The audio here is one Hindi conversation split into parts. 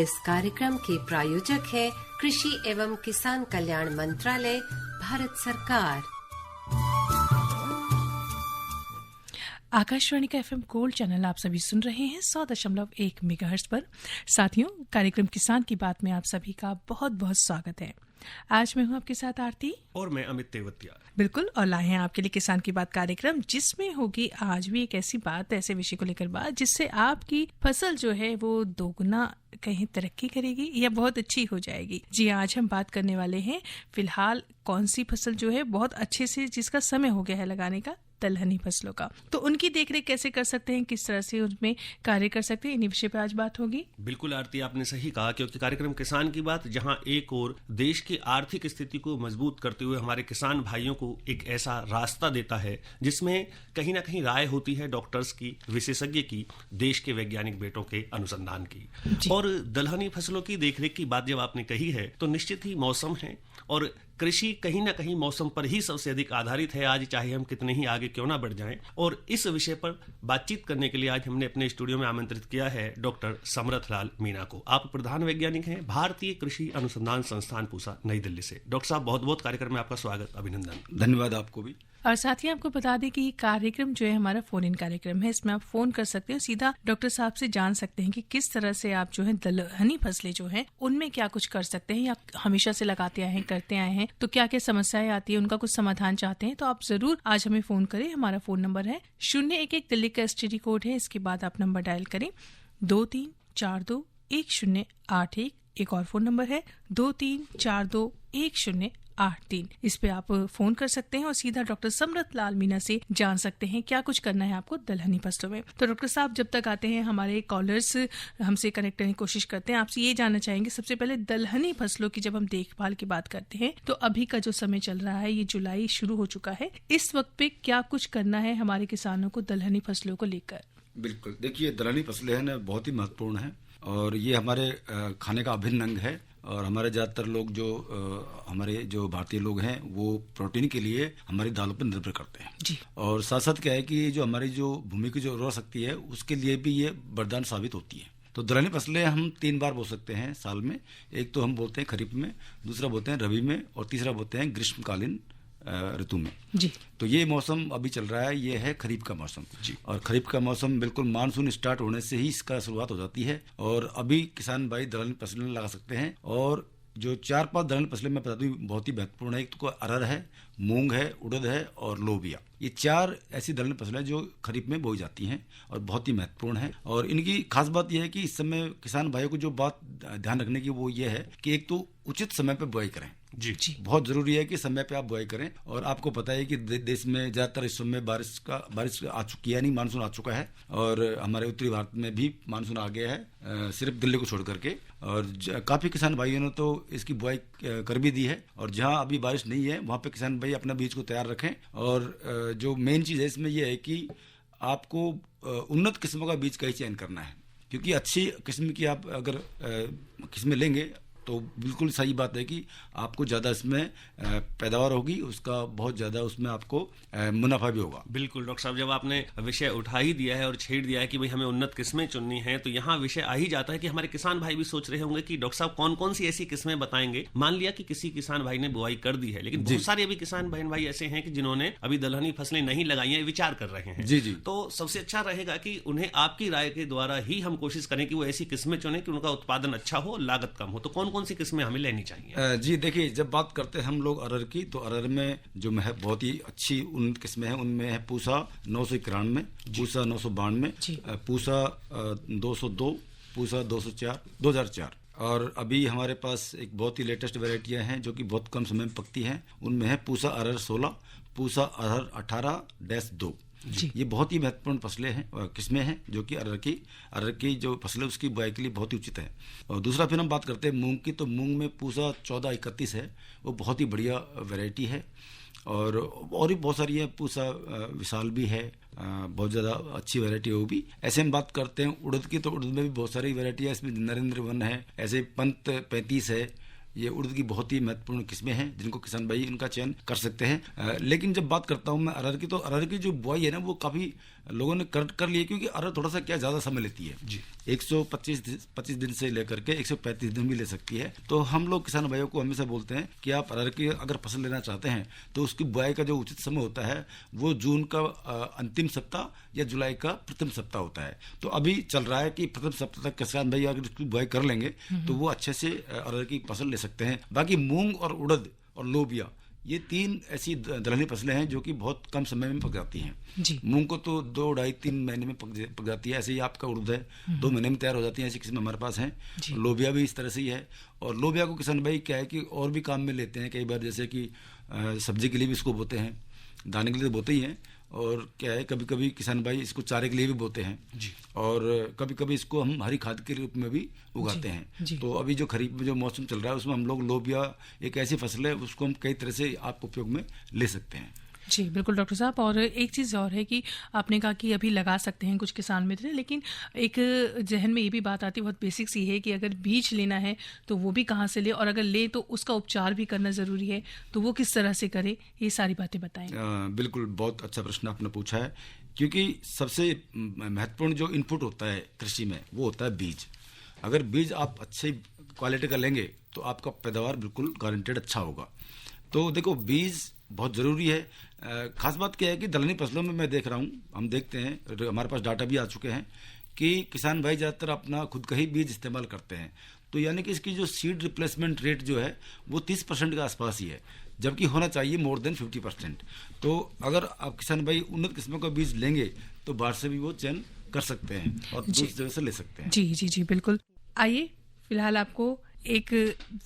इस कार्यक्रम के प्रायोजक है कृषि एवं किसान कल्याण मंत्रालय, भारत सरकार। आकाशवाणी का FM गोल्ड चैनल आप सभी सुन रहे हैं 100.1 मेगाहर्ट्ज पर। साथियों, कार्यक्रम किसान की बात में आप सभी का बहुत बहुत स्वागत है। आज मैं हूं आपके साथ आरती और मैं अमित तेवतिया। बिल्कुल, और लाए हैं आपके लिए किसान की बात कार्यक्रम, जिसमें होगी आज भी एक ऐसी बात, ऐसे विषय को लेकर बात जिससे आपकी फसल जो है वो दोगुना कहीं तरक्की करेगी या बहुत अच्छी हो जाएगी। जी, आज हम बात करने वाले हैं फिलहाल कौन सी फसल जो है बहुत अच्छे से जिसका समय हो गया है लगाने का, दलहनी फसलों का। तो उनकी देखरेख कैसे कर सकते हैं, किस तरह से उनमें कार्य कर सकते हैं, इन्हीं विषय पे आज बात होगी। बिल्कुल आरती, आपने सही कहा, क्योंकि कार्यक्रम किसान की बात जहां एक और देश की आर्थिक स्थिति को मजबूत करते हुए हमारे किसान भाइयों को एक ऐसा रास्ता देता है जिसमें कहीं ना कहीं राय होती है डॉक्टर्स की, विशेषज्ञ की, देश के वैज्ञानिक बेटों के अनुसंधान की। और दलहनी फसलों की देखरेख की बात जब आपने कही है तो निश्चित ही मौसम है और कृषि कहीं ना कहीं मौसम पर ही सबसे अधिक आधारित है, आज चाहे हम कितने ही आगे क्यों ना बढ़ जाएं। और इस विषय पर बातचीत करने के लिए आज हमने अपने स्टूडियो में आमंत्रित किया है डॉक्टर समरथलाल मीणा को। आप प्रधान वैज्ञानिक हैं भारतीय कृषि अनुसंधान संस्थान पूसा, नई दिल्ली से। डॉक्टर साहब, बहुत बहुत कार्यक्रम में आपका स्वागत, अभिनंदन। धन्यवाद आपको भी। और साथ ही आपको बता दें कि कार्यक्रम जो है हमारा फोन इन कार्यक्रम है, इसमें आप फोन कर सकते हो, सीधा डॉक्टर साहब से जान सकते हैं कि किस तरह से आप जो है दलहनी फसलें जो हैं उनमें क्या कुछ कर सकते हैं, या हमेशा से लगाते आए हैं, करते आए हैं, तो क्या क्या समस्याएं आती है, उनका कुछ समाधान चाहते हैं तो आप जरूर आज हमें फोन करें। हमारा फोन नंबर है 011, दिल्ली का STD कोड है, इसके बाद आप नंबर डायल करें 23421081। एक और फोन नंबर है 23421083। इस पे आप फोन कर सकते हैं और सीधा डॉक्टर समरथलाल मीणा से जान सकते हैं क्या कुछ करना है आपको दलहनी फसलों में। तो डॉक्टर साहब, जब तक आते हैं हमारे कॉलर्स हमसे कनेक्ट करने की कोशिश करते हैं, आपसे ये जानना चाहेंगे सबसे पहले दलहनी फसलों की जब हम देखभाल की बात करते हैं तो अभी का जो समय चल रहा है, ये जुलाई शुरू हो चुका है, इस वक्त पे क्या कुछ करना है हमारे किसानों को दलहनी फसलों को लेकर? बिल्कुल, देखिए दलहनी फसलें हैं ना बहुत ही महत्वपूर्ण है और ये हमारे खाने का अभिन्न अंग है। और हमारे ज़्यादातर लोग जो हमारे जो भारतीय लोग हैं वो प्रोटीन के लिए हमारी दालों पर निर्भर करते हैं जी। और साथ साथ क्या है कि जो हमारी जो भूमि की जो उर्वरा शक्ति है उसके लिए भी ये वरदान साबित होती है। तो दलहनी फसलें हम 3 बार बो सकते हैं साल में। एक तो हम बोलते हैं खरीफ में, दूसरा बोलते हैं रबी में और तीसरा बोलते हैं ग्रीष्मकालीन ऋतु में जी। तो ये मौसम अभी चल रहा है, ये है खरीफ का मौसम जी। और खरीफ का मौसम बिल्कुल मानसून स्टार्ट होने से ही इसका शुरुआत हो जाती है और अभी किसान भाई दलहनी फसलें लगा सकते हैं। और जो 4-5 दलहनी फसलें मैं बता दूं बहुत ही महत्वपूर्ण है। एक तो अरहर है, मूंग है, उड़द है और लोबिया। ये 4 ऐसी दलहनी फसलें जो खरीफ में बोई जाती हैं और बहुत ही महत्वपूर्ण है। और इनकी खास बात यह है कि इस समय किसान भाइयों को जो बात ध्यान रखने की वो ये है कि एक तो उचित समय पर बुआई करें जी। बहुत जरूरी है कि समय पे आप बुआई करें। और आपको पता है कि देश में ज्यादातर इस समय बारिश आ चुकी है, नहीं मानसून आ चुका है और हमारे उत्तरी भारत में भी मानसून आ गया है, सिर्फ दिल्ली को छोड़ करके। और काफी किसान भाइयों ने तो इसकी बुआई कर भी दी है और जहां अभी बारिश नहीं है वहां पे किसान भाई अपना बीज को तैयार रखें। और जो मेन चीज है इसमें यह है कि आपको उन्नत किस्म का बीज का ही चयन करना है, क्योंकि अच्छी किस्म की आप अगर किस्में लेंगे तो बिल्कुल सही बात है कि आपको ज़्यादा इसमें पैदावार होगी, उसका बहुत ज़्यादा उसमें आपको मुनाफा भी होगा। बिल्कुल डॉक्टर साहब, जब आपने विषय उठा ही दिया है और छेड़ दिया है कि भाई हमें उन्नत किस्में चुननी है, तो यहाँ विषय आ ही जाता है कि हमारे किसान भाई भी सोच रहे होंगे कि डॉक्टर साहब कौन कौन सी ऐसी किस्में बताएंगे। मान लिया कि किसी किसान भाई ने बुआई कर दी है, लेकिन बहुत सारे अभी किसान बहन भाई ऐसे हैं कि जिन्होंने अभी दलहनी फसलें नहीं लगाई हैं, विचार कर रहे हैं जी। तो सबसे अच्छा रहेगा कि उन्हें आपकी राय के द्वारा ही हम कोशिश करें कि वो ऐसी किस्में चुने कि उनका उत्पादन अच्छा हो, लागत कम हो। तो कौन कौन सी किस्में हमें लेनी चाहिए? जी देखिए, जब बात करते हैं हम लोग अरहर की, तो अरहर में जो बहुत ही अच्छी उन्नत किस्में हैं उनमें है पूसा 991, पूसा 992, पूसा 202, पूसा 204, 2004। और अभी हमारे पास एक बहुत ही लेटेस्ट वेराइटियां हैं जो कि बहुत कम समय में पकती हैं। उनमें है पूसा अरहर 16, पूसा अरहर 18-2 जी। ये बहुत ही महत्वपूर्ण फसलें हैं, किस्में हैं जो कि अरहर की जो फसल है उसकी बुआई के लिए बहुत ही उचित है। और दूसरा फिर हम बात करते हैं मूंग की, तो मूंग में पूसा 1431 है, वो बहुत ही बढ़िया वैरायटी है। और भी बहुत सारी है, पूसा विशाल भी है, बहुत ज़्यादा अच्छी वैरायटी है वो भी। ऐसे हम बात करते हैं उड़द की, तो उड़द में भी बहुत सारी वैरायटी है, इसमें नरेंद्र वन है, ऐसे पंत 35 है। ये उड़द की बहुत ही महत्वपूर्ण किस्में हैं जिनको किसान भाई इनका चयन कर सकते हैं। लेकिन जब बात करता हूँ मैं अरहर की, तो अरहर की जो बुआई है ना वो काफ़ी लोगों ने कर लिए, क्योंकि अरहर थोड़ा सा क्या ज़्यादा समय लेती है जी, 125 दिन से लेकर के 135 दिन भी ले सकती है। तो हम लोग किसान भाइयों को हमेशा बोलते हैं कि आप अरहर की अगर फसल लेना चाहते हैं तो उसकी बुआई का जो उचित समय होता है वो जून का अंतिम सप्ताह या जुलाई का प्रथम सप्ताह होता है। तो अभी चल रहा है कि प्रथम सप्ताह तक किसान भाई अगर इसकी बुआई कर लेंगे तो वो अच्छे से अरहर की फसल ले सकते हैं। बाकी मूंग और उड़द और लोबिया, ये 3 ऐसी दलहनी फसलें हैं जो कि बहुत कम समय में पक जाती हैं जी। मूंग को तो 2, 2.5, 3 महीने में पक जाती है। ऐसे ही आपका उड़द है 2 महीने में तैयार हो जाती है, ऐसी किस्म हमारे पास हैं। लोबिया भी इस तरह से ही है। और लोबिया को किसान भाई क्या है कि और भी काम में लेते हैं कई बार, जैसे कि सब्जी के लिए भी इसको बोते हैं, दाने के लिए तो बोते ही हैं, और क्या है कभी कभी किसान भाई इसको चारे के लिए भी बोते हैं जी। और कभी कभी इसको हम हरी खाद के रूप में भी उगाते हैं। तो अभी जो खरीफ में जो मौसम चल रहा है उसमें हम लोग लोबिया एक ऐसी फसल है, उसको हम कई तरह से आप उपयोग में ले सकते हैं जी। बिल्कुल डॉक्टर साहब, और एक चीज़ और है कि आपने कहा कि अभी लगा सकते हैं कुछ किसान मित्र, लेकिन एक जहन में ये भी बात आती है, बहुत बेसिक सी है, कि अगर बीज लेना है तो वो भी कहाँ से ले, और अगर ले तो उसका उपचार भी करना ज़रूरी है, तो वो किस तरह से करे, ये सारी बातें बताएं। बिल्कुल, बहुत अच्छा प्रश्न आपने पूछा है, क्योंकि सबसे महत्वपूर्ण जो इनपुट होता है कृषि में वो होता है बीज। अगर बीज आप अच्छे क्वालिटी का लेंगे तो आपका पैदावार बिल्कुल गारंटेड अच्छा होगा। तो देखो, बीज बहुत ज़रूरी है। खास बात क्या है कि दलहनी फसलों में मैं देख रहा हूँ, हम देखते हैं, हमारे पास डाटा भी आ चुके हैं कि किसान भाई ज़्यादातर अपना खुद का ही बीज इस्तेमाल करते हैं। तो यानी कि इसकी जो सीड रिप्लेसमेंट रेट जो है वो 30% के आसपास ही है, जबकि होना चाहिए मोर देन 50%। तो अगर आप किसान भाई उन्नत किस्मों का बीज लेंगे तो बाहर से भी वो चयन कर सकते हैं और दूसरी जगह से ले सकते हैं। जी जी जी, बिल्कुल। आइए फिलहाल आपको एक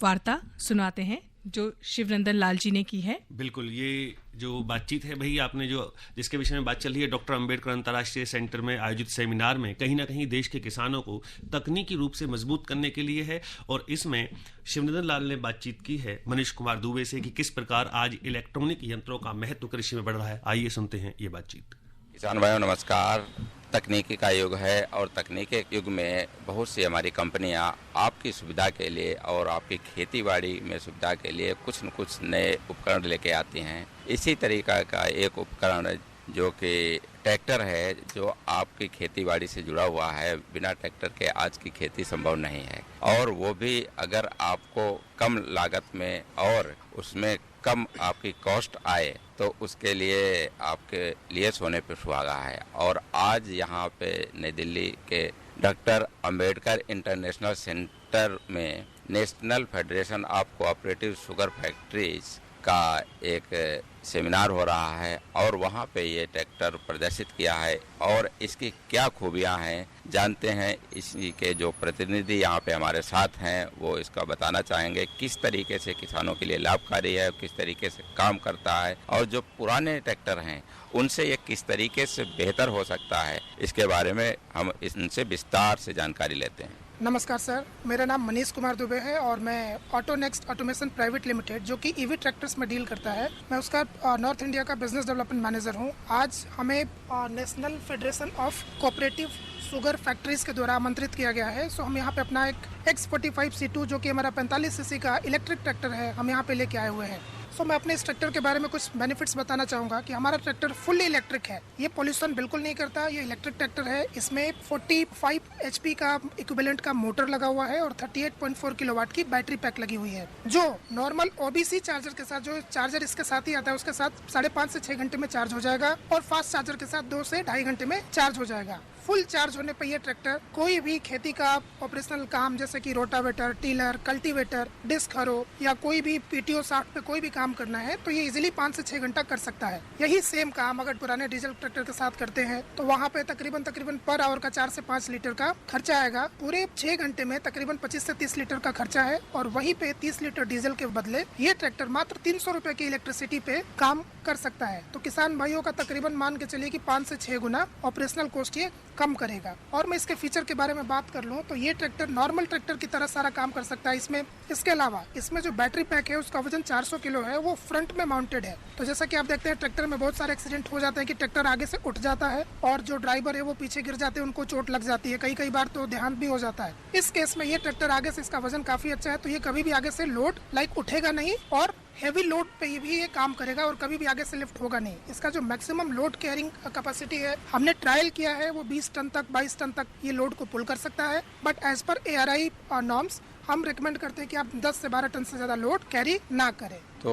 वार्ता सुनाते हैं जो शिवनंदन लाल जी ने की है। बिल्कुल, ये जो बातचीत है भाई, आपने जो जिसके विषय में बात चल रही है, डॉक्टर अंबेडकर अंतर्राष्ट्रीय सेंटर में आयोजित सेमिनार में कहीं ना कहीं देश के किसानों को तकनीकी रूप से मजबूत करने के लिए है। और इसमें शिवनंदन लाल ने बातचीत की है मनीष कुमार दुबे से कि किस प्रकार आज इलेक्ट्रॉनिक यंत्रों का महत्व कृषि में बढ़ रहा है। आइए सुनते हैं ये बातचीत। किसान भाइयों नमस्कार। तकनीकी का युग है और तकनीकी युग में बहुत सी हमारी कंपनियां आपकी सुविधा के लिए और आपकी खेतीबाड़ी में सुविधा के लिए कुछ न कुछ नए उपकरण लेके आती हैं। इसी तरीका का एक उपकरण जो कि ट्रैक्टर है, जो आपकी खेतीबाड़ी से जुड़ा हुआ है। बिना ट्रैक्टर के आज की खेती संभव नहीं है, और वो भी अगर आपको कम लागत में और उसमें कम आपकी कॉस्ट आए तो उसके लिए आपके लिए सोने पे सुहागा है। और आज यहाँ पे नई दिल्ली के डॉक्टर अंबेडकर इंटरनेशनल सेंटर में national federation of cooperative sugar factories का एक सेमिनार हो रहा है, और वहाँ पे ये ट्रैक्टर प्रदर्शित किया है और इसकी क्या खूबियाँ हैं जानते हैं। इसी के जो प्रतिनिधि यहाँ पे हमारे साथ हैं वो इसका बताना चाहेंगे, किस तरीके से किसानों के लिए लाभकारी है, किस तरीके से काम करता है, और जो पुराने ट्रैक्टर हैं उनसे ये किस तरीके से बेहतर हो सकता है। इसके बारे में हम इनसे विस्तार से जानकारी लेते हैं। नमस्कार सर, मेरा नाम मनीष कुमार दुबे है और मैं auto next automation private limited जो कि ईवी ट्रैक्टर्स में डील करता है, मैं उसका नॉर्थ इंडिया का बिजनेस डेवलपमेंट मैनेजर हूं। आज हमें national federation of cooperative sugar factories के द्वारा आमंत्रित किया गया है। सो हम यहाँ पे अपना एक X45C2 जो कि हमारा 45 सीसी का इलेक्ट्रिक ट्रैक्टर है, हम यहाँ पे लेके आए हुए हैं। सो मैं अपने इस ट्रैक्टर के बारे में कुछ बेनिफिट्स बताना चाहूँगा कि हमारा ट्रैक्टर फुल्ली इलेक्ट्रिक है, ये पोल्यूशन बिल्कुल नहीं करता, ये इलेक्ट्रिक ट्रैक्टर है। इसमें 45 HP का इक्विवेलेंट का मोटर लगा हुआ है और 38.4 किलोवाट की बैटरी पैक लगी हुई है, जो नॉर्मल OBC चार्जर के साथ, जो चार्जर इसके साथ ही आता है उसके साथ 5.5 से 6 घंटे में चार्ज हो जाएगा, और फास्ट चार्जर के साथ 2 से 2.5 घंटे में चार्ज हो जाएगा। फुल चार्ज होने पर यह ट्रैक्टर कोई भी खेती का ऑपरेशनल काम जैसे कि रोटावेटर, टीलर, कल्टीवेटर, डिस्क हरो या कोई भी PTO शाफ्ट पे कोई भी काम करना है तो ये इजीली 5 से 6 घंटा कर सकता है। यही सेम काम अगर पुराने डीजल ट्रैक्टर के साथ करते हैं तो वहाँ पे तकरीबन पर आवर का 4 से 5 लीटर का खर्चा आएगा। पूरे 6 घंटे में तकरीबन 25 से 30 लीटर का खर्चा है, और वहीं पे 30 लीटर डीजल के बदले ये ट्रैक्टर मात्र 300 रुपए की इलेक्ट्रिसिटी पे काम कर सकता है। तो किसान भाइयों का तकरीबन मान के चलिए कि 5 से 6 गुना ऑपरेशनल कॉस्ट ये कम करेगा। और मैं इसके फीचर के बारे में बात कर लूँ तो ये ट्रैक्टर नॉर्मल ट्रैक्टर की तरह सारा काम कर सकता है। इसके अलावा इसमें जो बैटरी पैक है उसका वजन 400 किलो है, वो फ्रंट में माउंटेड है। तो जैसा कि आप देखते हैं ट्रैक्टर में बहुत सारे एक्सीडेंट हो जाते हैं कि ट्रैक्टर आगे से उठ जाता है और जो ड्राइवर है वो पीछे गिर जाते हैं, उनको चोट लग जाती है, कई बार तो देहांत भी हो जाता है। इस केस में ये ट्रैक्टर आगे से, इसका वजन काफी अच्छा है तो ये कभी भी आगे से लोड उठेगा नहीं और हेवी लोड पे भी ये काम करेगा और कभी भी आगे से लिफ्ट होगा नहीं। इसका जो मैक्सिमम लोड कैरिंग कैपेसिटी है, हमने ट्रायल किया है, वो 20 टन तक 22 टन तक ये लोड को पुल कर सकता है। But as per ARI norms हम रिकमेंड करते हैं कि आप 10 से 12 टन से ज़्यादा लोड कैरी ना करें। तो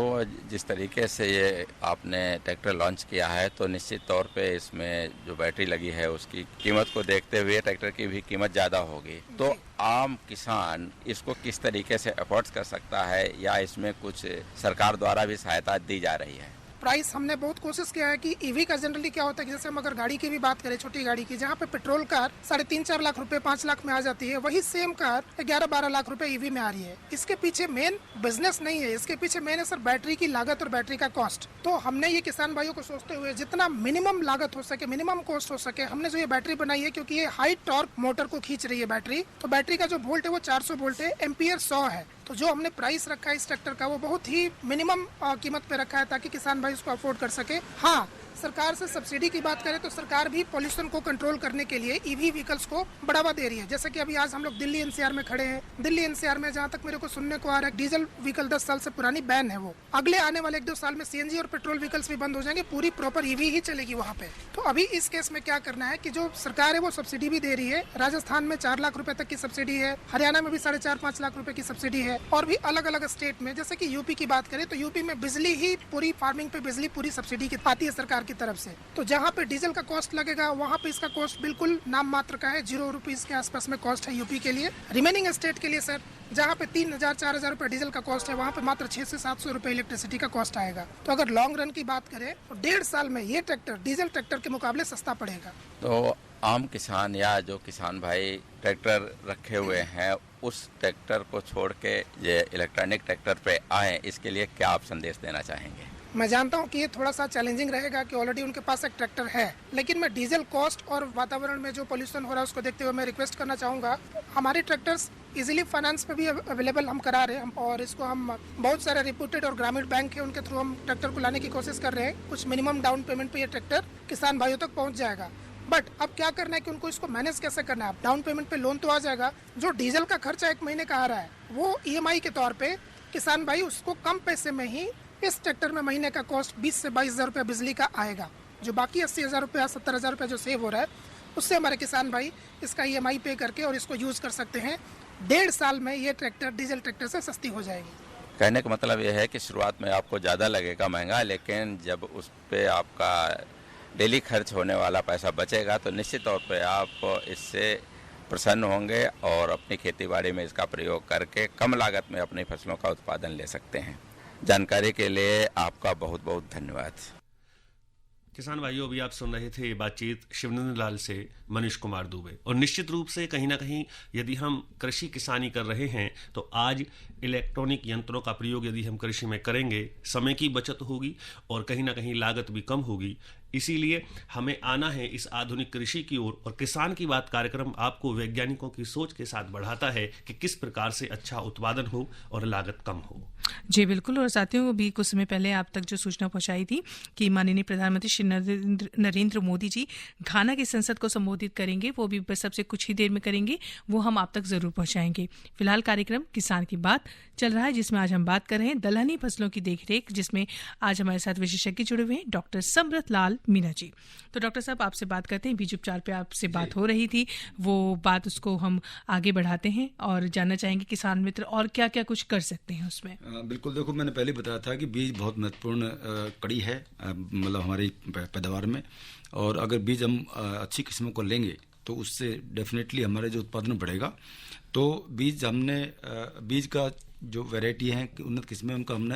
जिस तरीके से ये आपने ट्रैक्टर लॉन्च किया है, तो निश्चित तौर पे इसमें जो बैटरी लगी है उसकी कीमत को देखते हुए ट्रैक्टर की भी कीमत ज़्यादा होगी। तो आम किसान इसको किस तरीके से अफोर्ड कर सकता है, या इसमें कुछ सरकार द्वारा भी सहायता दी जा रही है? प्राइस हमने बहुत कोशिश किया है कि ईवी का जनरली क्या होता है कि जैसे हम अगर गाड़ी की भी बात करें, छोटी गाड़ी की, जहाँ पे पेट्रोल कार 3.5-4 लाख रुपए 5 लाख में आ जाती है, वही सेम कार 11-12 लाख रुपए ईवी में आ रही है। इसके पीछे मेन बिजनेस नहीं है, इसके पीछे मेन है सर बैटरी की लागत और बैटरी का कॉस्ट। तो हमने ये किसान भाइयों को सोचते हुए जितना मिनिमम लागत हो सके, मिनिमम कॉस्ट हो सके, हमने जो ये बैटरी बनाई है, क्योंकि ये हाई टॉर्क मोटर को खींच रही है बैटरी, तो बैटरी का जो वोल्ट है वो 400 वोल्ट है, एम्पियर 100 है। तो जो हमने प्राइस रखा है इस ट्रैक्टर का वो बहुत ही मिनिमम कीमत पे रखा है ताकि किसान भाई उसको अफोर्ड कर सके। हाँ, सरकार से सब्सिडी की बात करें तो सरकार भी पॉल्यूशन को कंट्रोल करने के लिए ईवी व्हीकल्स को बढ़ावा दे रही है। जैसे कि अभी आज हम लोग दिल्ली NCR में खड़े हैं। दिल्ली NCR में जहाँ तक मेरे को सुनने को आ रहा है, डीजल व्हीकल 10 साल से पुरानी बैन है। वो अगले आने वाले 1-2 साल में CNG और पेट्रोल व्हीकल्स भी बंद हो जाएंगे, पूरी प्रॉपर ईवी ही चलेगी वहाँ पे। तो अभी इस केस में क्या करना है कि जो सरकार है वो सब्सिडी भी दे रही है। राजस्थान में 4 लाख रुपए तक की सब्सिडी है, हरियाणा में भी 4.5-5 लाख रुपए की सब्सिडी है, और भी अलग अलग स्टेट में, जैसे कि यूपी की बात करें तो यूपी में बिजली ही पूरी फार्मिंग पे बिजली पूरी सब्सिडी की आती है सरकार की तरफ से। तो जहाँ पे डीजल का कॉस्ट लगेगा वहाँ पे इसका कॉस्ट बिल्कुल नाम मात्र का है, 0 रुपीज के आसपास में कॉस्ट है यूपी के लिए। रिमेनिंग स्टेट के लिए सर जहाँ पे 3,000-4,000 रुपए डीजल का कॉस्ट है, वहाँ पे मात्र 600 से 700 रुपए इलेक्ट्रिसिटी का कॉस्ट आएगा। तो अगर लॉन्ग रन की बात करें तो 1.5 साल में ये ट्रैक्टर डीजल ट्रैक्टर के मुकाबले सस्ता पड़ेगा। तो आम किसान या जो किसान भाई ट्रैक्टर रखे हुए हैं, उस ट्रैक्टर को छोड़ के ये इलेक्ट्रॉनिक ट्रैक्टर पे आए, इसके लिए क्या आप संदेश देना चाहेंगे? मैं जानता हूं कि ये थोड़ा सा चैलेंजिंग रहेगा कि ऑलरेडी उनके पास एक ट्रैक्टर है, लेकिन मैं डीजल कॉस्ट और वातावरण में जो पोल्यूशन हो रहा है उसको देखते हुए मैं रिक्वेस्ट करना चाहूँगा, हमारे ट्रैक्टर्स इजीली फाइनेंस पे भी अवेलेबल हम करा रहे हैं, और इसको हम बहुत सारे रिप्यूटेड और ग्रामीण बैंक है उनके थ्रू हम ट्रैक्टर को लाने की कोशिश कर रहे हैं। कुछ मिनिमम डाउन पेमेंट पे ये ट्रैक्टर किसान भाइयों तक पहुँच जाएगा। बट अब क्या करना है कि उनको इसको मैनेज कैसे करना है। डाउन पेमेंट पे लोन तो आ जाएगा, जो डीजल का खर्चा 1 महीने का आ रहा है वो EMI के तौर पे किसान भाई उसको कम पैसे में ही इस ट्रैक्टर में महीने का कॉस्ट 20 से 22 हज़ार रुपया बिजली का आएगा। जो बाकी 80,000 रुपया 70,000 रुपया जो सेव हो रहा है उससे हमारे किसान भाई इसका EMI पे करके और इसको यूज कर सकते हैं। 1.5 साल में ये ट्रैक्टर डीजल ट्रैक्टर से सस्ती हो जाएगी। कहने का मतलब यह है कि शुरुआत में आपको ज़्यादा लगेगा महंगा, लेकिन जब उस पर आपका डेली खर्च होने वाला पैसा बचेगा तो निश्चित तौर पे आप इससे प्रसन्न होंगे और अपनी खेतीबाड़ी में इसका प्रयोग करके कम लागत में अपनी फसलों का उत्पादन ले सकते हैं। जानकारी के लिए आपका बहुत बहुत धन्यवाद। किसान भाइयों, अभी आप सुन रहे थे ये बातचीत शिवनंदन लाल से मनीष कुमार दुबे। और निश्चित रूप से कहीं ना कहीं यदि हम कृषि किसानी कर रहे हैं तो आज इलेक्ट्रॉनिक यंत्रों का प्रयोग यदि हम कृषि में करेंगे, समय की बचत होगी और कहीं ना कहीं लागत भी कम होगी। इसीलिए हमें आना है इस आधुनिक कृषि की ओर, और किसान की बात कार्यक्रम आपको वैज्ञानिकों की सोच के साथ बढ़ाता है कि किस प्रकार से अच्छा उत्पादन हो और लागत कम हो। जी बिल्कुल। और साथियों को भी कुछ समय पहले आप तक जो सूचना पहुंचाई थी कि माननीय प्रधानमंत्री श्री नरेंद्र मोदी जी घाना की संसद को संबोधित करेंगे, वो भी बस सबसे कुछ ही देर में करेंगे, वो हम आप तक जरूर पहुंचाएंगे। फिलहाल कार्यक्रम किसान की बात चल रहा है, जिसमें आज हम बात कर रहे हैं दलहनी फसलों की देखरेख, जिसमें आज हमारे साथ विशेषज्ञ जुड़े हुए हैं डॉक्टर समृत लाल मीणा जी। तो डॉक्टर साहब, आपसे बात करते हैं, बीज उपचार पे आपसे बात हो रही थी, वो बात उसको हम आगे बढ़ाते हैं और जानना चाहेंगे किसान मित्र और क्या क्या कुछ कर सकते हैं उसमें। बिल्कुल, देखो मैंने पहले बताया था कि बीज बहुत महत्वपूर्ण कड़ी है मतलब हमारी पैदावार में, और अगर बीज हम अच्छी किस्मों को लेंगे तो उससे डेफिनेटली हमारे जो उत्पादन बढ़ेगा। तो बीज का जो वैरायटी है उन्नत किस्में, उनका हमने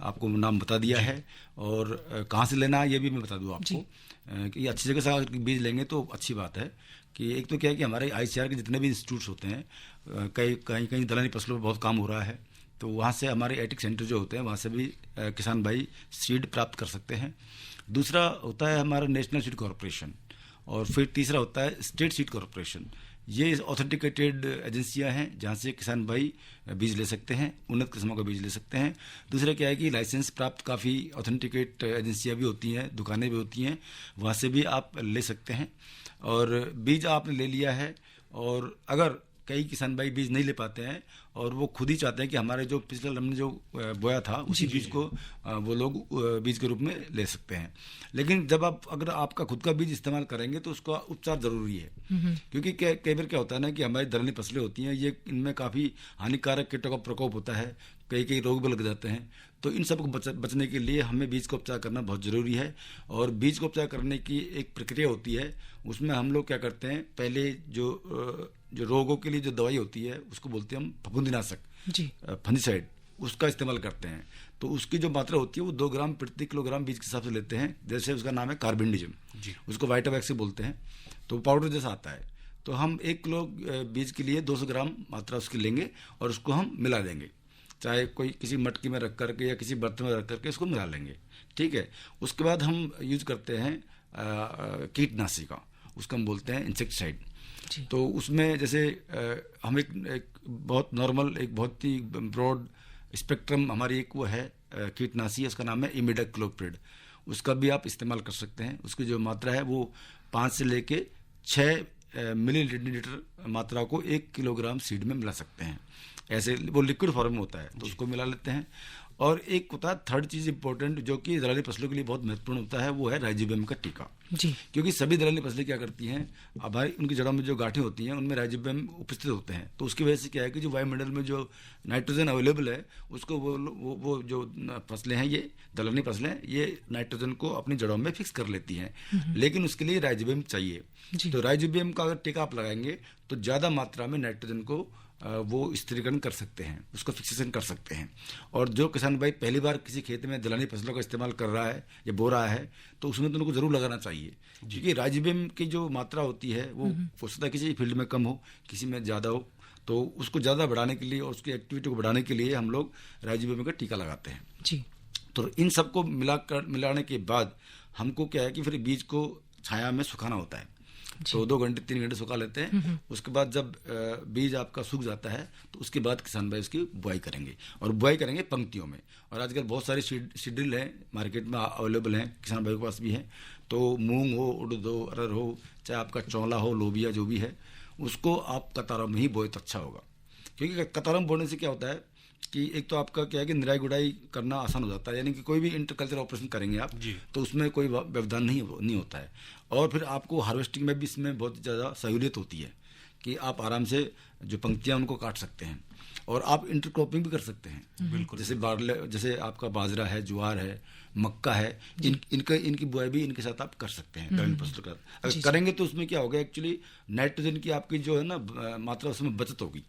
आपको नाम बता दिया है, और कहाँ से लेना है ये भी मैं बता दूँ आपको कि अच्छी जगह से अगर बीज लेंगे तो अच्छी बात है। कि एक तो क्या है कि हमारे ICAR के जितने भी इंस्टीट्यूट्स होते हैं, कहीं दलहनी फसलों पर बहुत काम हो रहा है, तो वहाँ से हमारे एटिक सेंटर जो होते हैं वहाँ से भी किसान भाई सीड प्राप्त कर सकते हैं। दूसरा होता है हमारा नेशनल सीड कॉर्पोरेशन, और फिर तीसरा होता है स्टेट सीड कॉर्पोरेशन। ये ऑथेंटिकेटेड एजेंसियां हैं जहाँ से किसान भाई बीज ले सकते हैं, उन्नत किस्मों का बीज ले सकते हैं। दूसरा क्या है कि लाइसेंस प्राप्त काफ़ी ऑथेंटिकेट एजेंसियां भी होती हैं, दुकानें भी होती हैं, वहाँ से भी आप ले सकते हैं। और बीज आपने ले लिया है, और अगर कई किसान भाई बीज नहीं ले पाते हैं और वो खुद ही चाहते हैं कि हमारे जो पिछले हमने जो बोया था उसी बीज को वो लोग बीज के रूप में ले सकते हैं। लेकिन जब अगर आपका खुद का बीज इस्तेमाल करेंगे तो उसका उपचार जरूरी है, क्योंकि कई बार क्या होता है ना कि हमारी दलहनी फसलें होती हैं, ये इनमें काफ़ी हानिकारक कीटों का प्रकोप होता है, कई रोग भी लग जाते हैं। तो इन सब को बचने के लिए हमें बीज का उपचार करना बहुत ज़रूरी है। और बीज का उपचार करने की एक प्रक्रिया होती है, उसमें हम लोग क्या करते हैं, पहले जो रोगों के लिए जो दवाई होती है उसको बोलते हैं हम फफूंदीनाशक, फंजीसाइड, उसका इस्तेमाल करते हैं। तो उसकी जो मात्रा होती है वो 2 ग्राम प्रति किलोग्राम बीज के हिसाब से लेते हैं। जैसे उसका नाम है कार्बेंडिजम, उसको वाइटावैक्स बोलते हैं, तो पाउडर जैसा आता है। तो हम 1 किलो बीज के लिए 200 ग्राम मात्रा उसकी लेंगे और उसको हम मिला देंगे, चाहे कोई किसी मटकी में रख करके या किसी बर्तन में रख करके उसको मिला लेंगे, ठीक है। उसके बाद हम यूज करते हैं कीटनाशी का, उसको हम बोलते हैं इंसेक्टिसाइड। तो उसमें जैसे हम एक बहुत नॉर्मल, एक बहुत ही ब्रॉड स्पेक्ट्रम हमारी एक वो है कीटनाशी, उसका नाम है इमिडाक्लोप्रिड। उसका भी आप इस्तेमाल कर सकते हैं। उसकी जो मात्रा है वो 5 से लेके 6 मिलीलीटर मात्रा को 1 किलोग्राम सीड में मिला सकते हैं। ऐसे वो लिक्विड फॉर्म में होता है, तो उसको मिला लेते हैं। और एक होता है थर्ड चीज़ इंपॉर्टेंट जो कि दलहनी फसलों के लिए बहुत महत्वपूर्ण होता है, वो है राइजोबियम का टीका जी। क्योंकि सभी दलहनी फसलें क्या करती हैं, अब भाई उनकी जड़ों में जो गांठें होती हैं उनमें राइजोबियम उपस्थित होते हैं। तो उसकी वजह से क्या है कि जो वायुमंडल में जो नाइट्रोजन अवेलेबल है उसको वो जो फसलें हैं, ये दलहनी फसलें, ये नाइट्रोजन को अपनी जड़ों में फिक्स कर लेती हैं। लेकिन उसके लिए राइजोबियम चाहिए। तो राइजोबियम का अगर टीका आप लगाएंगे तो ज़्यादा मात्रा में नाइट्रोजन को वो स्थिरीकरण कर सकते हैं, उसको फिक्सेशन कर सकते हैं। और जो किसान भाई पहली बार किसी खेत में दलहनी फसलों का इस्तेमाल कर रहा है या बो रहा है, तो उसमें तो उनको जरूर लगाना चाहिए, क्योंकि राइजोबियम की जो मात्रा होती है वो हो सकता है किसी फील्ड में कम हो, किसी में ज़्यादा हो। तो उसको ज़्यादा बढ़ाने के लिए और उसकी एक्टिविटी को बढ़ाने के लिए हम लोग राइजोबियम का टीका लगाते हैं जी। तो इन सबको मिलाने के बाद हमको क्या है कि फिर बीज को छाया में सुखाना होता है। तो 2 घंटे 3 घंटे सुखा लेते हैं। उसके बाद जब बीज आपका सूख जाता है तो उसके बाद किसान भाई उसकी बुआई करेंगे, और बुआई करेंगे पंक्तियों में। और आजकल बहुत सारे सीड्रिल हैं मार्केट में अवेलेबल हैं, किसान भाई के पास भी हैं। तो मूंग हो, उड़द हो, अरहर हो, चाहे आपका चौला हो, लोबिया जो भी है, उसको आप कतारों में ही बोए तो अच्छा होगा। क्योंकि कतारों में बोने से क्या होता है कि एक तो आपका क्या है कि निराई गुड़ाई करना आसान हो जाता है, यानी कि कोई भी इंटरकल्चर ऑपरेशन करेंगे आप तो उसमें कोई व्यवधान नहीं होता है। और फिर आपको हार्वेस्टिंग में भी इसमें बहुत ज़्यादा सहूलियत होती है कि आप आराम से जो पंक्तियाँ उनको काट सकते हैं। और आप इंटरक्रॉपिंग भी कर सकते हैं, बिल्कुल। जैसे आपका बाजरा है, ज्वार है, मक्का है, इनकी बुआई भी इनके साथ आप कर सकते हैं दलहनी फसलों का। अगर करेंगे तो उसमें क्या होगा, एक्चुअली नाइट्रोजन की आपकी जो है ना मात्रा उसमें बचत होगी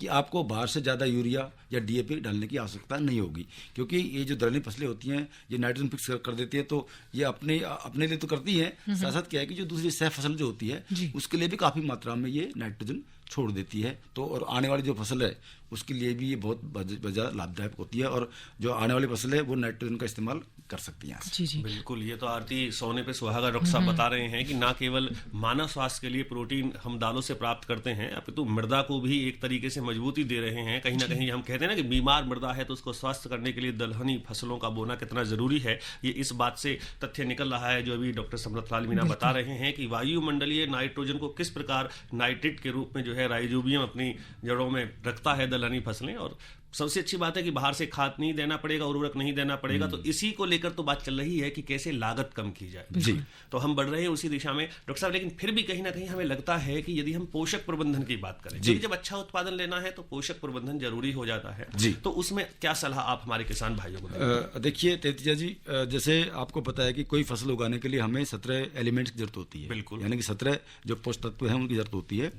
कि आपको बाहर से ज़्यादा यूरिया या डीएपी डालने की आवश्यकता नहीं होगी। क्योंकि ये जो दलहनी फसलें होती हैं ये नाइट्रोजन फिक्स कर देती है, तो ये अपने लिए तो करती हैं, साथ साथ क्या है कि जो दूसरी सह फसल जो होती है उसके लिए भी काफ़ी मात्रा में ये नाइट्रोजन छोड़ देती है। तो और आने वाली जो फसल है उसके लिए भी ये बहुत ज़्यादा लाभदायक होती है, और जो आने वाली फसल है वो नाइट्रोजन का इस्तेमाल कर सकती हैं। जी जी बिल्कुल। ये तो आरती सोने पे सुहागा डॉक्टर साहब बता रहे हैं कि ना केवल मानव स्वास्थ्य के लिए प्रोटीन हम दालों से प्राप्त करते हैं, अपितु मृदा को भी एक तरीके से मजबूती दे रहे हैं। कहीं ना कहीं हम कहते हैं ना कि बीमार मृदा है तो उसको स्वस्थ करने के लिए दलहनी फसलों का बोना कितना जरूरी है, ये इस बात से तथ्य निकल रहा है जो अभी डॉक्टर समरथ लाल मीणा बता रहे हैं कि वायुमंडलीय नाइट्रोजन को किस प्रकार नाइट्रेट के रूप में जो है राइजोबियम अपनी जड़ों में रखता है दलहनी फसलें। और सबसे अच्छी बात है कि बाहर से खाद नहीं देना पड़ेगा, उर्वरक नहीं देना पड़ेगा। तो इसी को लेकर तो बात चल रही है कि कैसे लागत कम की जाए जी। तो हम बढ़ रहे हैं उसी दिशा में डॉक्टर साहब। लेकिन फिर भी कहीं ना कहीं हमें लगता है कि यदि हम पोषक प्रबंधन की बात करें, क्योंकि जब अच्छा उत्पादन लेना है तो पोषक प्रबंधन जरूरी हो जाता है जी। तो उसमें क्या सलाह आप हमारे किसान भाइयों को देंगे? देखिए तेतिया जी, जैसे आपको पता है कि कोई फसल उगाने के लिए हमें 17 एलिमेंट्स की जरूरत होती है, बिल्कुल, यानी कि 17 जो पोषक तत्व हैं उनकी जरूरत होती है।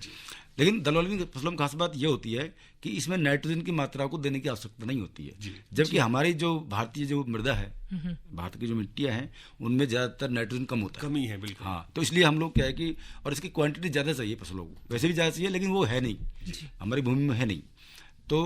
लेकिन दलहनी फसलों में खास बात यह होती है कि इसमें नाइट्रोजन की मात्रा को देने की आवश्यकता नहीं होती है, जबकि हमारी जो भारतीय जो मृदा है, भारत की जो मिट्टियां हैं उनमें ज्यादातर नाइट्रोजन कम होता है, कमी है, बिल्कुल। हाँ, तो इसलिए हम लोग क्या है कि और इसकी क्वांटिटी ज्यादा चाहिए फसलों को, वैसे भी ज्यादा चाहिए, लेकिन वो है नहीं, हमारी भूमि में है नहीं। तो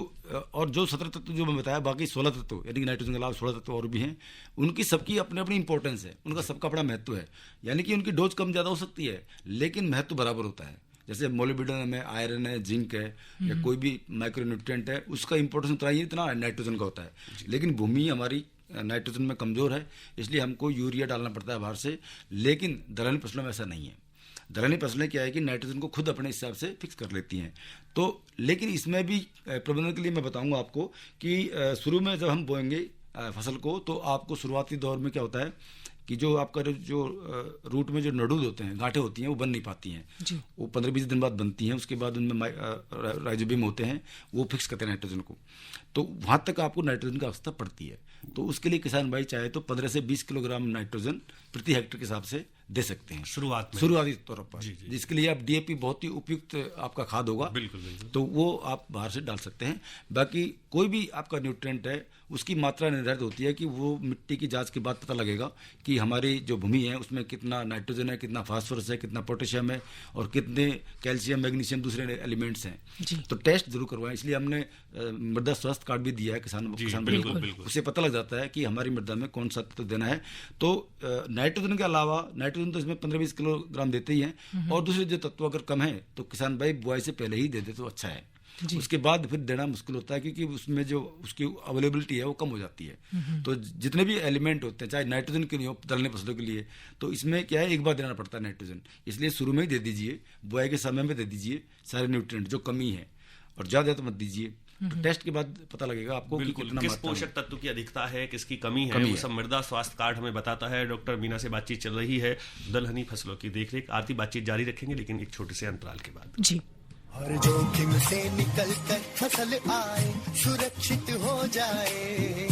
और जो 17 तत्व जो मैं बताया, बाकी 16 तत्व यानी कि नाइट्रोजन के अलावा 16 तत्व और भी हैं, उनकी सबकी अपनी अपनी इंपॉर्टेंस है, उनका सबका बड़ा महत्व है। यानी कि उनकी डोज कम ज़्यादा हो सकती है लेकिन महत्व बराबर होता है। जैसे मोलिब्डेनम है, आयरन है, जिंक है, या कोई भी माइक्रोन्यूट्रिएंट है, उसका इंपॉर्टेंस उतना ही इतना नाइट्रोजन का होता है। लेकिन भूमि हमारी नाइट्रोजन में कमज़ोर है, इसलिए हमको यूरिया डालना पड़ता है बाहर से। लेकिन दलहनी फसलों में ऐसा नहीं है। दलहनी फसलें क्या है कि नाइट्रोजन को खुद अपने हिसाब से फिक्स कर लेती हैं। तो लेकिन इसमें भी प्रबंधन के लिए मैं बताऊंगा आपको कि शुरू में जब हम बोएंगे फसल को, तो आपको शुरुआती दौर में क्या होता है कि जो आपका जो रूट में जो नडूद होते हैं, गांठें होती हैं, वो बन नहीं पाती हैं जी। वो 15-20 दिन बाद बनती हैं। उसके बाद उनमें राइजोबियम होते हैं, वो फिक्स करते हैं नाइट्रोजन को। तो वहाँ तक आपको नाइट्रोजन की आवश्यकता पड़ती है। तो उसके लिए किसान भाई चाहे तो 15 से 20 किलोग्राम नाइट्रोजन प्रति हेक्टेयर के हिसाब से दे सकते हैं शुरुआती तौर पर, जिसके लिए आप डीएपी बहुत ही उपयुक्त आपका खाद होगा। बिल्कुल। तो वो आप बाहर से डाल सकते हैं। बाकी कोई भी आपका न्यूट्रिएंट है, उसकी मात्रा निर्धारित होती है कि वो मिट्टी की जांच के बाद पता लगेगा कि हमारी जो भूमि है उसमें कितना नाइट्रोजन है, कितना फास्फोरस है, कितना पोटेशियम है और कितने कैल्शियम, मैग्नीशियम, दूसरे एलिमेंट्स हैं। तो टेस्ट जरूर करवाएं। इसलिए हमने मृदा स्वास्थ्य कार्ड भी दिया है किसान को। उससे पता लग जाता है कि हमारी मृदा में कौन सा तत्व देना है। तो नाइट्रोजन के अलावा, नाइट्रोजन तो इसमें 15-20 किलोग्राम देते ही हैं, और दूसरे जो तत्व अगर कम है तो किसान भाई बुआई से पहले ही दे दे तो अच्छा है। उसके बाद फिर देना मुश्किल होता है, क्योंकि उसमें जो उसकी अवेलेबिलिटी है वो कम हो जाती है। तो जितने भी एलिमेंट होते हैं, चाहे नाइट्रोजन के लिए हो, दलहनी फसलों के लिए, तो इसमें क्या है, एक बार देना पड़ता है नाइट्रोजन। इसलिए शुरू में ही दे दीजिए, बुआई के समय में दे दीजिए सारे न्यूट्रिएंट जो कमी है, और ज़्यादा तो मत दीजिए। तो टेस्ट के बाद पता लगेगा आपको कि कितना किस पोषक तत्व की अधिकता है, किसकी कमी है, वो सब मृदा स्वास्थ्य कार्ड हमें बताता है। डॉक्टर मीना से बातचीत चल रही है दलहनी फसलों की देखरेख। आरती बातचीत जारी रखेंगे, लेकिन एक छोटे से अंतराल के बाद जी। हर जोखिम से निकल कर फसल आए, सुरक्षित हो जाए,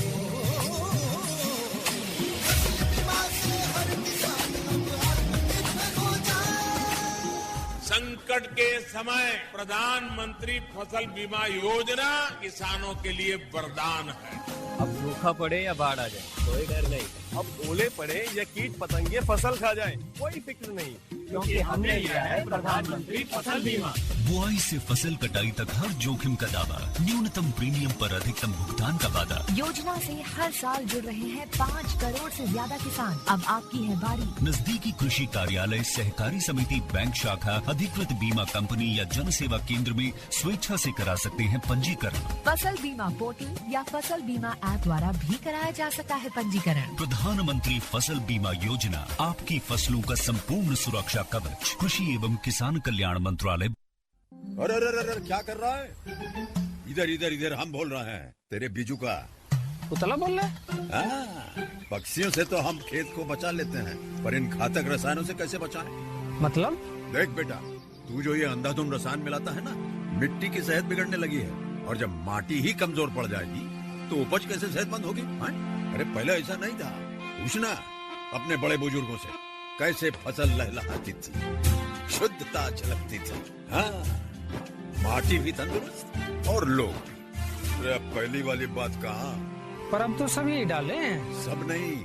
संकट के समय प्रधानमंत्री फसल बीमा योजना किसानों के लिए वरदान है। अब सूखा पड़े या बाढ़ आ जाए कोई डर नहीं, अब ओले पड़े या कीट पतंगे फसल खा जाए कोई फिक्र नहीं, क्योंकि हमने लिया है प्रधानमंत्री फसल बीमा। बुआई से फसल कटाई तक हर जोखिम का दावा, न्यूनतम प्रीमियम पर अधिकतम भुगतान का वादा। योजना से हर साल जुड़ रहे हैं 5 करोड़ से ज्यादा किसान। अब आपकी है बारी। नजदीकी कृषि कार्यालय, सहकारी समिति, बैंक शाखा, अधिकृत बीमा कंपनी या जन सेवा केंद्र में स्वेच्छा से करा सकते हैं पंजीकरण। फसल बीमा पोर्टल या फसल बीमा ऐप द्वारा भी कराया जा सकता है पंजीकरण। प्रधानमंत्री फसल बीमा योजना, आपकी फसलों का संपूर्ण सुरक्षा कवच। कृषि एवं किसान कल्याण मंत्रालय। अरे अरे अरे क्या कर रहा है? इधर इधर इधर हम बोल रहे हैं तेरे बीजू का। उतला बोल रहा है? पक्षियों से तो हम खेत को बचा लेते हैं, पर इन घातक रसायनों से कैसे बचाएं? मतलब? देख बेटा, तू जो ये अंधाधुंध रसायन मिलाता है ना, मिट्टी की सेहत बिगड़ने लगी है, और जब माटी ही कमजोर पड़ जाएगी तो उपज कैसे सेहतमंद होगी? अरे पहले ऐसा नहीं था। पूछना अपने बड़े बुजुर्गों से, कैसे फसल लहलहाती थी, शुद्धता झलकती थी। हाँ, माटी भी तंदुरुस्त और लोग भी। अब पहली वाली बात कहाँ? पर अब तो सभी डाले हैं। सब नहीं,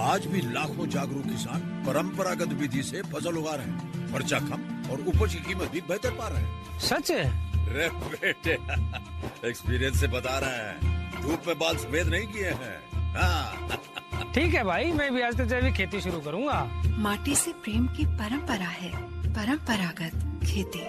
आज भी लाखों जागरूक किसान परंपरागत विधि से फसल उगा रहे हैं। खर्चा कम और उपज की कीमत भी बेहतर पा रहे हैं। सच है? रे बेटे, एक्सपीरियंस से बता रहे हैं, धूप में बाल सफेद नहीं किए हैं। हाँ। ठीक है भाई, मैं भी आज से जैविक खेती शुरू करूंगा। माटी से प्रेम की परंपरा है, परंपरागत खेती।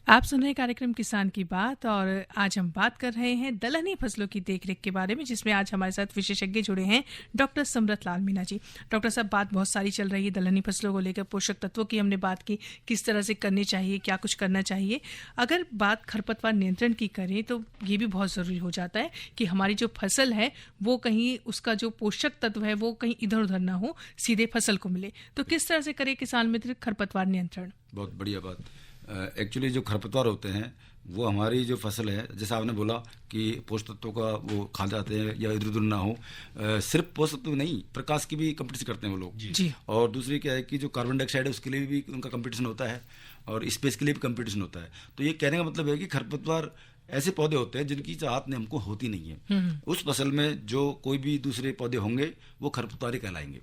आप सुन रहे कार्यक्रम किसान की बात, और आज हम बात कर रहे हैं दलहनी फसलों की देखरेख के बारे में, जिसमें आज हमारे साथ विशेषज्ञ जुड़े हैं डॉक्टर समरथ लाल मीना जी। डॉक्टर साहब, बात बहुत सारी चल रही है दलहनी फसलों को लेकर। पोषक तत्वों की हमने बात की, किस तरह से करनी चाहिए, क्या कुछ करना चाहिए। अगर बात खरपतवार नियंत्रण की करें तो ये भी बहुत ज़रूरी हो जाता है कि हमारी जो फसल है वो कहीं उसका जो पोषक तत्व है वो कहीं इधर उधर ना हो, सीधे फसल को मिले। तो किस तरह से करे किसान मित्र खरपतवार नियंत्रण? बहुत बढ़िया बात। एक्चुअली जो खरपतवार होते हैं वो हमारी जो फसल है, जैसा आपने बोला कि पोषक तत्वों का वो खा जाते हैं या इधर उधर ना हो। सिर्फ पोषक तत्व नहीं, प्रकाश की भी कंपटीशन करते हैं वो लोग जी। और दूसरी क्या है कि जो कार्बन डाइऑक्साइड है उसके लिए भी उनका कंपटीशन होता है, और स्पेस के लिए भी कंपटीशन होता है। तो ये कहने का मतलब है कि खरपतवार ऐसे पौधे होते हैं जिनकी चाहत हमको होती नहीं है। उस फसल में जो कोई भी दूसरे पौधे होंगे वो खरपतवारी कहलाएंगे।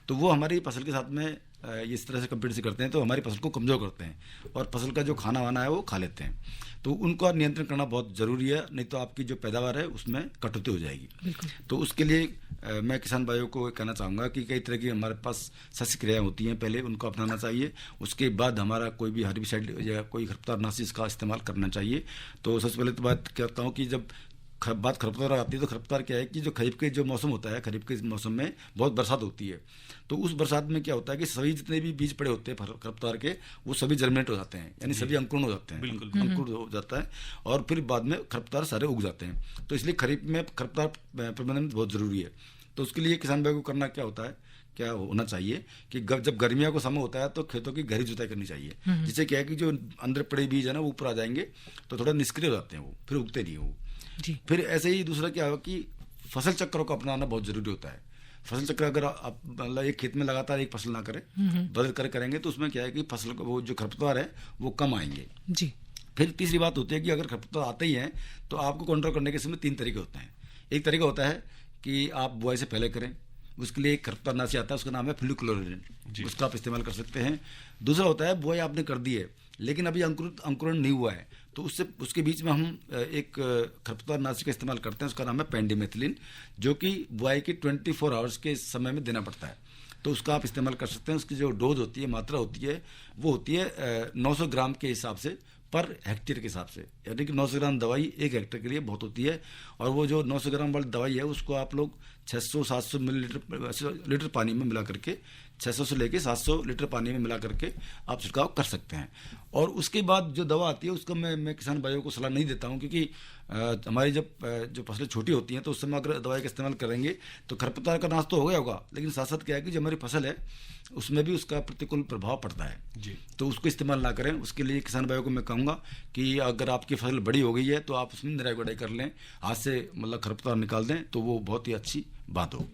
तो वो हमारी फसल के साथ में इस तरह से कंपटीशन करते हैं, तो हमारी फसल को कमज़ोर करते हैं, और फसल का जो खाना वाना है वो खा लेते हैं। तो उनका नियंत्रण करना बहुत ज़रूरी है, नहीं तो आपकी जो पैदावार है उसमें कटौती हो जाएगी। तो उसके लिए मैं किसान भाइयों को कहना चाहूँगा कि कई तरह की हमारे पास सस्य क्रियाएँ होती हैं, पहले उनको अपनाना चाहिए। उसके बाद हमारा कोई भी हर्बिसाइड या कोई खरपतवारनाशी इसका इस्तेमाल करना चाहिए। तो सबसे पहले तो बात करता हूँ कि जब बात खरपतवार आती है तो खरपतवार क्या है कि जो खरीफ के जो मौसम होता है, खरीफ के मौसम में बहुत बरसात होती है, तो उस बरसात में क्या होता है कि सभी जितने भी बीज पड़े होते हैं खरपतवार के वो सभी जर्मिनेट हो जाते हैं, यानी सभी अंकुरण हो जाते हैं, अंकुर हो जाता है और फिर बाद में खरपतवार सारे उग जाते हैं। तो इसलिए खरीफ में खरपतवार प्रबंधन बहुत जरूरी है। तो उसके लिए किसान भाई को करना क्या होता है, क्या होना चाहिए कि जब गर्मियों का समय होता है तो खेतों की गहरी जुताई करनी चाहिए, जिससे क्या है कि जो अंदर पड़े बीज है ना वो ऊपर आ जाएंगे तो थोड़ा निष्क्रिय हो जाते हैं, वो फिर उगते नहीं वो जी। फिर ऐसे ही दूसरा क्या होगा कि फसल चक्रों को अपनाना बहुत जरूरी होता है। फसल चक्र अगर आप मतलब एक खेत में लगातार एक फसल ना करें, बदल कर करेंगे तो उसमें क्या है कि फसल को वो जो खरपतवार है वो कम आएंगे जी। फिर तीसरी बात होती है कि अगर खरपतवार आते ही हैं तो आपको कंट्रोल करने के समय 3 तरीके होते हैं। एक तरीका होता है कि आप बुआई से पहले करें, उसके लिए एक खरपतवारनाशी आता है, उसका नाम है फ्लूक्लोरिन, उसका आप इस्तेमाल कर सकते हैं। दूसरा होता है बुआई आपने कर दी है लेकिन अभी अंकुरण नहीं हुआ है तो उसके बीच में हम एक खरपतवारनाशी का इस्तेमाल करते हैं, उसका नाम है पेंडिमेथिलिन, जो कि बुआई के 24 आवर्स के समय में देना पड़ता है। तो उसका आप इस्तेमाल कर सकते हैं। उसकी जो डोज होती है, मात्रा होती है, वो होती है 900 ग्राम के हिसाब से पर हेक्टेयर के हिसाब से, यानी कि 900 ग्राम दवाई 1 हेक्टेयर के लिए बहुत होती है। और वो जो 900 ग्राम वाली दवाई है उसको आप लोग 600-700 मिलीलीटर पानी में मिला करके 600 से लेके 700 लीटर पानी में मिला करके आप छिड़काव कर सकते हैं। और उसके बाद जो दवा आती है उसका मैं किसान भाइयों को सलाह नहीं देता हूं, क्योंकि हमारी जब जो फसलें छोटी होती हैं तो उस समय अगर दवाई का इस्तेमाल करेंगे तो खरपतवार का नाश तो हो गया होगा, लेकिन साथ साथ क्या है कि जो हमारी फसल है उसमें भी उसका प्रतिकूल प्रभाव पड़ता है जी। तो उसको इस्तेमाल ना करें। उसके लिए किसान भाइयों को मैं कहूँगा कि अगर आपकी फसल बड़ी हो गई है तो आप उसमें निराई गुड़ाई कर लें, हाथ से मतलब खरपतवार निकाल दें, तो वो बहुत ही अच्छी बात हो।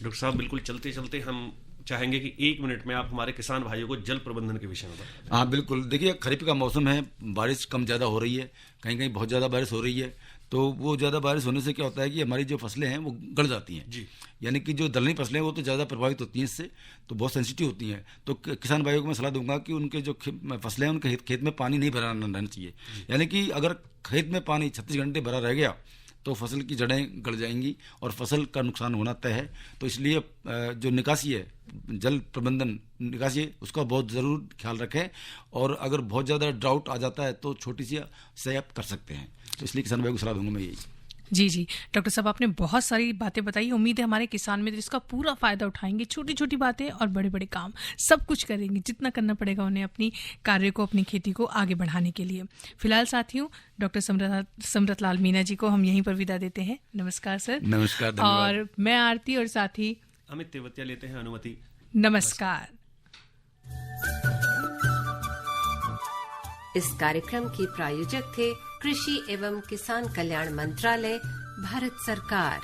डॉक्टर साहब, बिल्कुल चलते चलते हम चाहेंगे कि 1 मिनट में आप हमारे किसान भाइयों को जल प्रबंधन के विषय में बताएं। हाँ बिल्कुल, देखिए खरीफ का मौसम है, बारिश कम ज़्यादा हो रही है, कहीं कहीं बहुत ज़्यादा बारिश हो रही है, तो वो ज़्यादा बारिश होने से क्या होता है कि हमारी जो फसलें हैं वो गल जाती हैं जी। यानी कि जो दलहनी फसलें हैं वो तो ज़्यादा प्रभावित होती हैं इससे, तो बहुत सेंसिटिव होती हैं। तो किसान भाइयों को मैं सलाह दूंगा कि उनके जो फसलें हैं उनके खेत में पानी नहीं भरा रहना चाहिए। यानी कि अगर खेत में पानी 36 घंटे भरा रह गया तो फसल की जड़ें गड़ जाएंगी और फसल का नुकसान होना तय है। तो इसलिए जो निकासी है, जल प्रबंधन निकासी है, उसका बहुत ज़रूर ख्याल रखें। और अगर बहुत ज़्यादा ड्राउट आ जाता है तो छोटी सी से आप कर सकते हैं। तो इसलिए किसान भाई को सलाह दूंगा मैं यही। जी जी डॉक्टर साहब, आपने बहुत सारी बातें बताई। उम्मीद है हमारे किसान मित्र इसका पूरा फायदा उठाएंगे। छोटी छोटी बातें और बड़े बड़े काम सब कुछ करेंगे, जितना करना पड़ेगा उन्हें अपनी कार्य को, अपनी खेती को आगे बढ़ाने के लिए। फिलहाल साथियों, डॉक्टर समरत लाल मीना जी को हम यहीं पर विदा देते हैं। नमस्कार सर। नमस्कार। और मैं आरती और साथी अमित तेवतिया लेते हैं अनुमति। नमस्कार। इस कार्यक्रम के प्रायोजक थे कृषि एवं किसान कल्याण मंत्रालय, भारत सरकार।